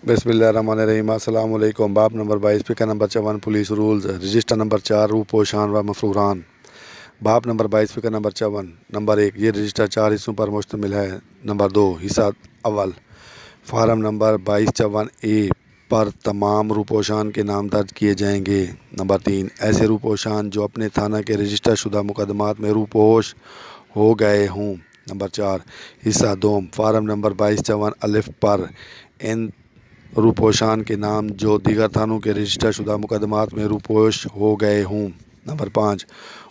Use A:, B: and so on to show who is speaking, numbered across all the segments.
A: बिस्मिल्लाहिर्रहमानिर्रहीम। अस्सलाम वालेकुम। बाब नंबर 22 फिक्र number 54 police rules. Register number 4 रूपोशान व मफरूरान। बाब नंबर 22 फिक्र नंबर 54। नंबर 1, ये रजिस्टर 4 हिस्सों पर मुश्तमिल है। नंबर 2, हिस्सा अव्वल, फार्म नंबर 2254 ए पर तमाम रूपोशान के नाम दर्ज किए जाएंगे। नंबर 3, ऐसे रूपोशान जो अपने थाना के रजिस्टर शुदा मुकदमात में रूपोश हो गए हों। नंबर 4, हिस्सा दोम, फार्म नंबर 2254 अलिफ पर इन रूपोशान के नाम जो दीगर थानों के रजिस्टर शुदा मुकदमात में रूपोश हो गए हों। नंबर 5,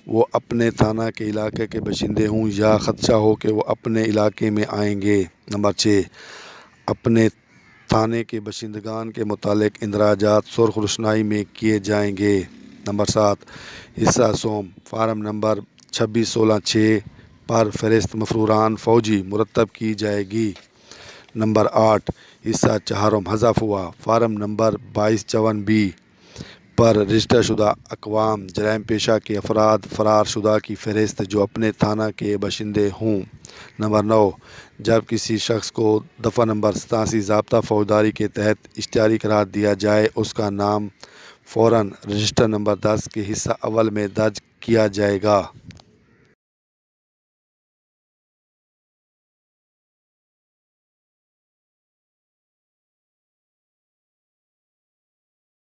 A: वो अपने थाना के इलाके के बशिंदे हों या खदशा हो कि वो अपने इलाके में आएंगे। नंबर 6, अपने थाने के बशिंदगान के मुतालिक इंदराजात सुर्ख रोशनाई में किए जाएंगे। नंबर 7, हिस्सा सोम, फार्म नंबर 2616-6 पर फहरिस्त मफरूरान फ़ौजी मुरतब की जाएगी। नंबर 8, हिस्सा चाहरम हज़फ हुआ, फार्म नंबर 2254B पर रजिस्टर शुदा अक़वाम जराइम पेशा के अफराद फ़रार शुदा की फ़हरिस्त जो अपने थाना के बशिंदे हों। नंबर 9, जब किसी शख्स को दफ़ा नंबर 87 ज़ाब्ता फ़ौजदारी के तहत इश्तिहारी करार दिया जाए, उसका नाम फ़ौरन रजिस्टर नंबर 10 के हिस्सा अव्वल में दर्ज किया जाएगा।